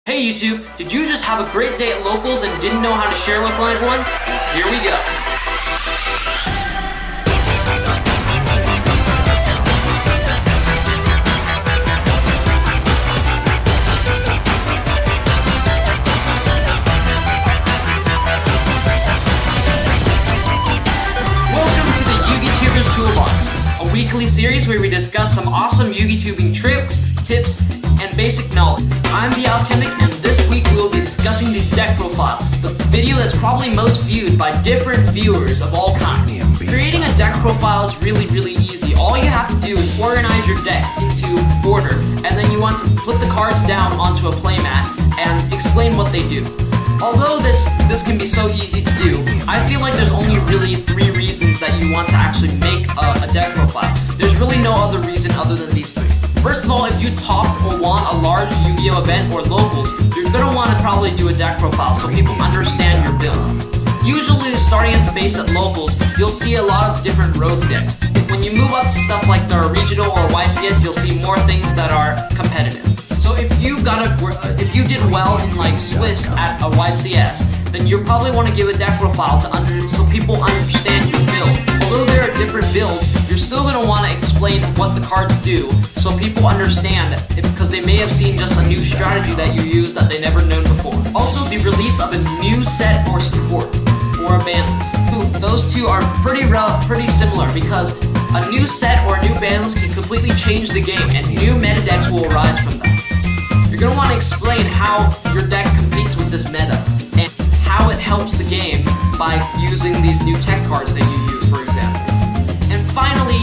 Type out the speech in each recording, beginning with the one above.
Hey YouTube, did you just have a great day at locals and didn't know how to share with everyone? Here we go. Welcome to the Yugi-Tuber's Toolbox, a weekly series where we discuss some awesome Yugi-Tubing tricks, tips, and basic knowledge. I'm TheAlchemic, and this week we will be discussing the deck profile, the video that's probably most viewed by different viewers of all kinds. Creating a deck profile is really easy. All you have to do is organize your deck into order, and then you want to put the cards down onto a playmat and explain what they do. Although this can be so easy to do, I feel like there's only really 3 reasons that you want to actually make a deck profile. There's really no other reason other than these 3. First of all, if you talk or want a large Yu-Gi-Oh event or locals, you're going to want to probably do a deck profile so people understand your build. Usually, starting at the base at locals, you'll see a lot of different rogue decks. When you move up to stuff like the regional or YCS, you'll see more things that are competitive. So if you did well in like Swiss at a YCS, then you probably want to give a deck profile so people understand your build. Although there are different builds, you're still going to want to explain what the cards do so people understand it, because they may have seen just a new strategy that you use that they never known before. Also, the release of a new set or support or a ban list. Those two are pretty similar, because a new set or a new ban list can completely change the game and new meta decks will arise from that. You're going to want to explain how your deck competes with this meta and how it helps the game by using these new tech cards that you use, for example. And finally,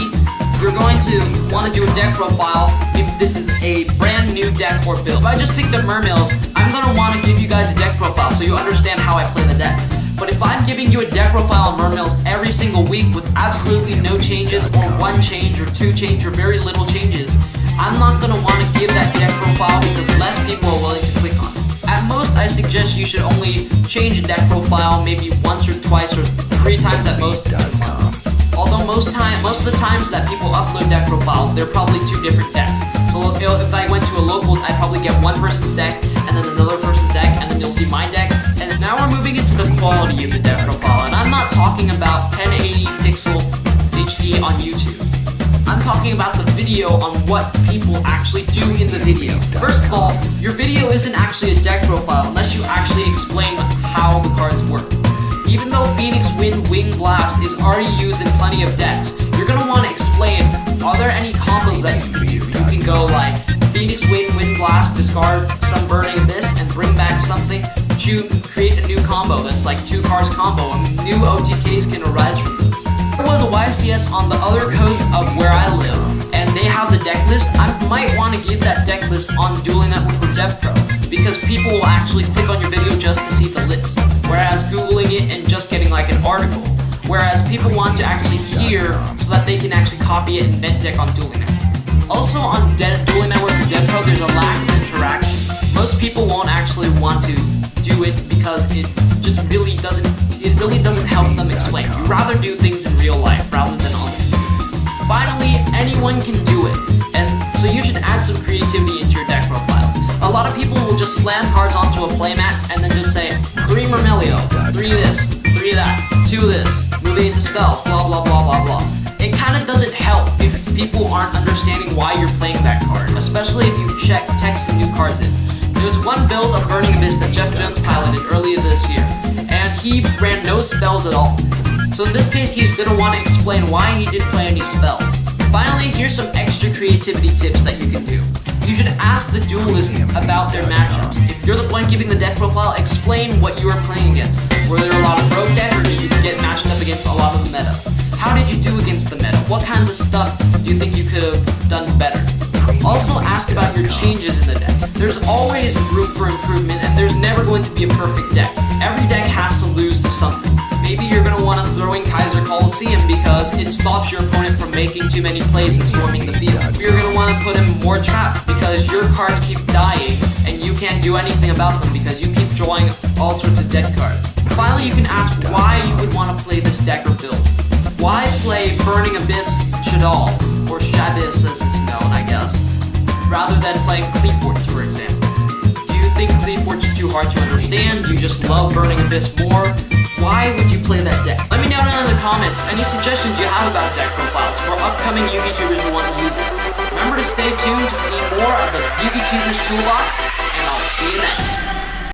you're going to want to do a deck profile if this is a brand new deck or build. If I just picked up Mermills, I'm going to want to give you guys a deck profile so you understand how I play the deck. But if I'm giving you a deck profile of Mermills every single week with absolutely no changes or 1 change or 2 change or very little changes, I'm not going to want to give that deck profile because less people are willing to click on it. At most, I suggest you should only change a deck profile maybe once or twice or 3 times at most a month. Although most of the times that people upload deck profiles, they're probably 2 different decks. So if I went to a locals, I'd probably get one person's deck and then another person's deck, and then you'll see my deck. And now we're moving into the quality of the deck profile, and I'm not talking about 1080 pixel HD on YouTube. I'm talking about the video on what people actually do in the video. First of all, your video isn't actually a deck profile unless you actually explain how the cards work. Even though Phoenix Wind Wing Blast is already used in plenty of decks, you're going to want to explain, are there any combos that you can go like Phoenix Wind Blast, discard some Burning Abyss, and bring back something to create a new combo that's like 2 cards combo, and new OTKs can arise from this. There was a YCS on the other coast of where I live, and they have the deck list. I might want to give that deck list on Dueling Network or DevPro, because people will actually click on your video just to see the list, whereas Googling it and just getting like an article. Whereas people want to actually hear so that they can actually copy it and net deck on Dueling Network. Also on Dueling Network or DevPro, there's a lack of interaction. Most people won't actually want to do it because it really doesn't help them explain. You'd rather do things in real life rather than on the computer. Finally, anyone can do it, and so you should add some creativity into your deck profiles. A lot of people will just slam cards onto a playmat and then just say 3 Mermilio, 3 this, 3 that, 2 this, moving into spells, blah blah blah blah blah. It kind of doesn't help if people aren't understanding why you're playing that card, especially if you check text some new cards in. There's one build of Burning Abyss that Jeff Jones piloted earlier this year, and he ran no spells at all. So in this case, he's going to want to explain why he didn't play any spells. Finally, here's some extra creativity tips that you can do. You should ask the duelist about their matchups. If you're the one giving the deck profile, explain what you are playing against. Were there a lot of rogue deck, or did you get matched up against a lot of the meta? How did you do against the meta? What kinds of stuff do you think you could have done better? Also ask about your changes in the deck. There's always room for improvement, and there's never going to be a perfect deck. Every deck has to lose to something. Maybe you're going to want to throw in Kaiser Coliseum because it stops your opponent from making too many plays and storming the field. You're going to want to put in more traps because your cards keep dying and you can't do anything about them because you keep drawing all sorts of dead cards. Finally, you can ask why you would want to play this deck or build. Why play Burning Abyss Shaddolls, or Shabbos as it's known, I guess, rather than playing Cleaforts, for example? Do you think Cleave Forts are too hard to understand, you just love Burning Abyss more, why would you play that deck? Let me know down in the comments any suggestions you have about deck profiles for upcoming Yugi-Tubers who want to use this. Remember to stay tuned to see more of the Yugi-Tuber's Toolbox, and I'll see you next.